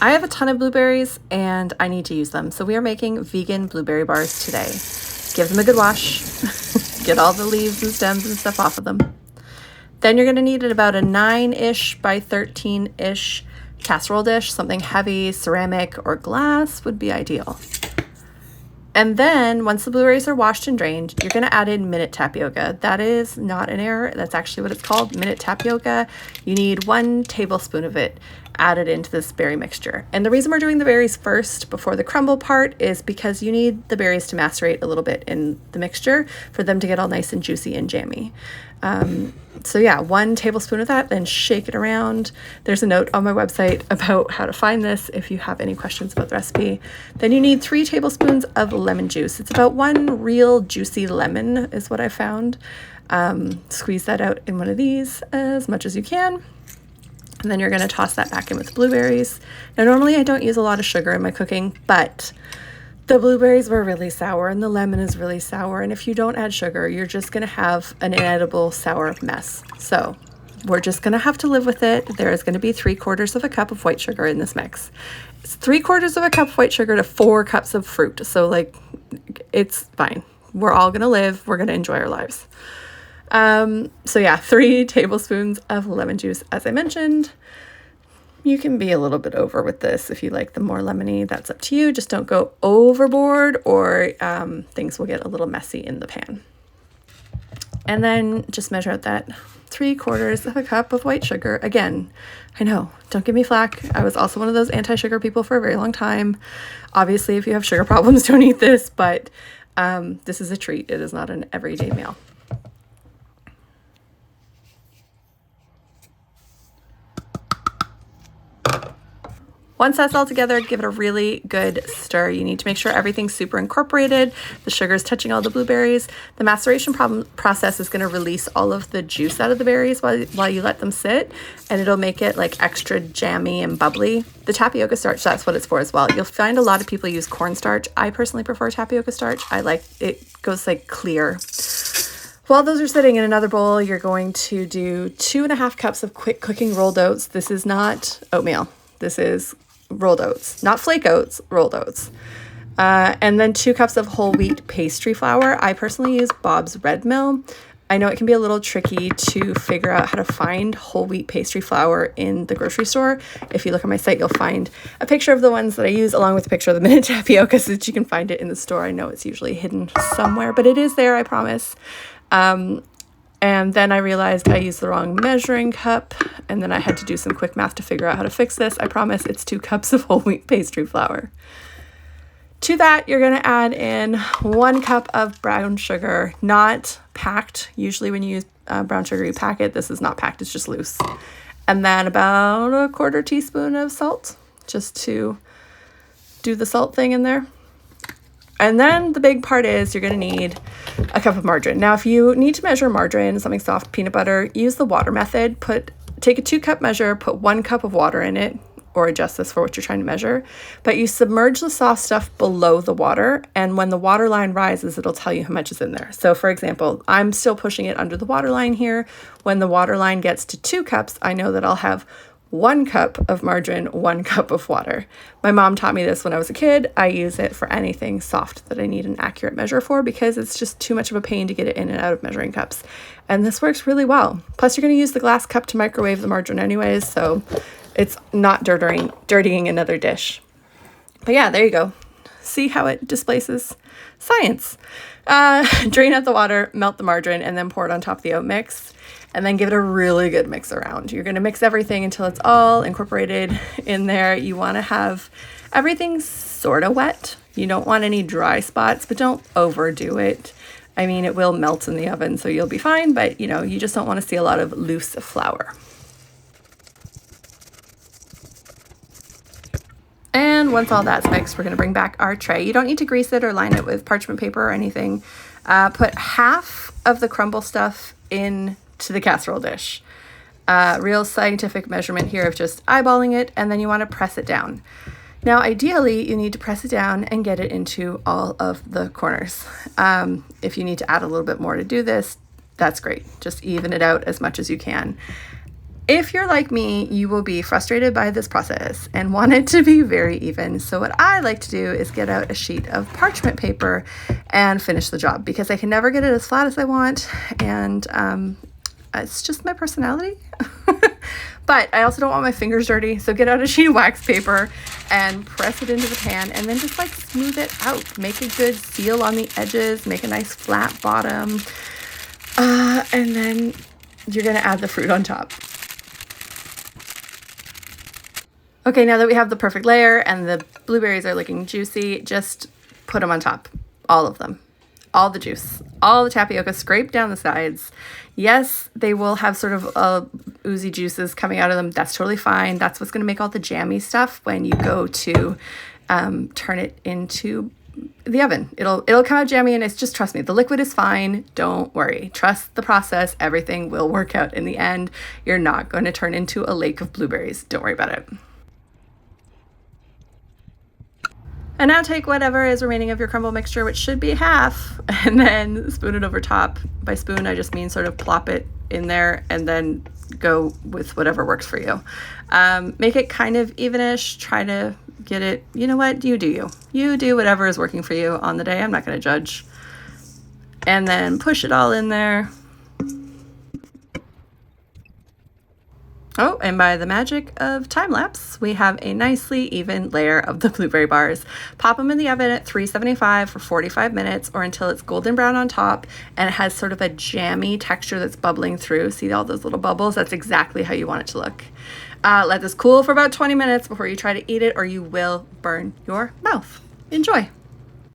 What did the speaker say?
I have a ton of blueberries and I need to use them. So we are making vegan blueberry bars today. Give them a good wash. Get all the leaves and stems and stuff off of them. Then you're going to need about a 9-ish by 13-ish casserole dish. Something heavy, ceramic or glass would be ideal. And then once the blueberries are washed and drained, you're going to add in minute tapioca. That is not an error. That's actually what it's called, minute tapioca. You need 1 tablespoon of it added into this berry mixture. And the reason we're doing the berries first before the crumble part is because you need the berries to macerate a little bit in the mixture for them to get all nice and juicy and jammy. So yeah, 1 tablespoon of that, then shake it around. There's a note on my website about how to find this if you have any questions about the recipe. Then you need 3 tablespoons of lemon juice. It's about 1 real juicy lemon is what I found. Squeeze that out in one of these as much as you can. And then you're going to toss that back in with blueberries. Now, normally I don't use a lot of sugar in my cooking, but the blueberries were really sour and the lemon is really sour. And if you don't add sugar, you're just going to have an inedible sour mess. So we're just going to have to live with it. There is going to be 3/4 of a cup of white sugar in this mix. It's 3/4 of a cup of white sugar to 4 cups of fruit. So like, it's fine. We're all going to live. We're going to enjoy our lives. So yeah, 3 tablespoons of lemon juice, as I mentioned. You can be a little bit over with this if you like them more lemony. That's up to you. Just don't go overboard or things will get a little messy in the pan. And then just measure out that 3/4 of a cup of white sugar. Again, I know, don't give me flack. I was also one of those anti-sugar people for a very long time. Obviously, if you have sugar problems, don't eat this, but this is a treat. It is not an everyday meal. Once that's all together, give it a really good stir. You need to make sure everything's super incorporated. The sugar is touching all the blueberries. The maceration process is going to release all of the juice out of the berries while you let them sit, and it'll make it like extra jammy and bubbly. The tapioca starch, that's what it's for as well. You'll find a lot of people use cornstarch. I personally prefer tapioca starch. I like it, goes like clear. While those are sitting in another bowl, you're going to do 2.5 cups of quick cooking rolled oats. This is not oatmeal. This is rolled oats, not flake oats, rolled oats. And then 2 cups of whole wheat pastry flour. I personally use Bob's Red Mill. I know it can be a little tricky to figure out how to find whole wheat pastry flour in the grocery store. If you look on my site, you'll find a picture of the ones that I use along with a picture of the minute tapioca so that you can find it in the store. I know it's usually hidden somewhere, but it is there, I promise. And then I realized I used the wrong measuring cup, and then I had to do some quick math to figure out how to fix this. I promise it's 2 cups of whole wheat pastry flour. To that, you're going to add in 1 cup of brown sugar, not packed. Usually when you use brown sugar, you pack it. This is not packed, it's just loose. And then about 1/4 teaspoon of salt, just to do the salt thing in there. And then the big part is you're going to need a cup of margarine. Now, if you need to measure margarine, something soft, peanut butter, use the water method. Take a 2-cup measure, put 1 cup of water in it, or adjust this for what you're trying to measure. But you submerge the soft stuff below the water, and when the water line rises, it'll tell you how much is in there. So for example, I'm still pushing it under the water line here. When the water line gets to 2 cups, I know that I'll have 1 cup of margarine, 1 cup of water. My mom taught me this when I was a kid. I use it for anything soft that I need an accurate measure for because it's just too much of a pain to get it in and out of measuring cups. And this works really well. Plus, you're going to use the glass cup to microwave the margarine anyways, so it's not dirtying another dish. But yeah, there you go. See how it displaces science. Drain out the water, melt the margarine, and then pour it on top of the oat mix. And then give it a really good mix around. You're going to mix everything until it's all incorporated in there. You want to have everything sort of wet. You don't want any dry spots, but don't overdo it. I mean, it will melt in the oven, so you'll be fine, but you know, you just don't want to see a lot of loose flour. And once all that's mixed, we're going to bring back our tray. You don't need to grease it or line it with parchment paper or anything. Put half of the crumble stuff in to the casserole dish. Real scientific measurement here of just eyeballing it, and then you want to press it down. Now, ideally, you need to press it down and get it into all of the corners. If you need to add a little bit more to do this, that's great. Just even it out as much as you can. If you're like me, you will be frustrated by this process and want it to be very even. So what I like to do is get out a sheet of parchment paper and finish the job, because I can never get it as flat as I want, and it's just my personality. But I also don't want my fingers dirty, so get out a sheet of wax paper and press it into the pan, and then just like smooth it out. Make a good seal on the edges, make a nice flat bottom, and then you're gonna add the fruit on top. Okay, now that we have the perfect layer and the blueberries are looking juicy, just put them on top, all of them. All the juice, all the tapioca, scrape down the sides. Yes, they will have sort of oozy juices coming out of them. That's totally fine. That's what's gonna make all the jammy stuff when you go to turn it into the oven. It'll come out jammy, and it's just, trust me, the liquid is fine. Don't worry. Trust the process. Everything will work out in the end. You're not going to turn into a lake of blueberries. Don't worry about it. And now take whatever is remaining of your crumble mixture, which should be half, and then spoon it over top. By spoon, I just mean sort of plop it in there and then go with whatever works for you. Make it kind of evenish. Try to get it, you know what, you do you. You do whatever is working for you on the day. I'm not going to judge. And then push it all in there. Oh, and by the magic of time lapse, we have a nicely even layer of the blueberry bars. Pop them in the oven at 375 for 45 minutes, or until it's golden brown on top and it has sort of a jammy texture that's bubbling through. See all those little bubbles? That's exactly how you want it to look. Let this cool for about 20 minutes before you try to eat it, or you will burn your mouth. Enjoy.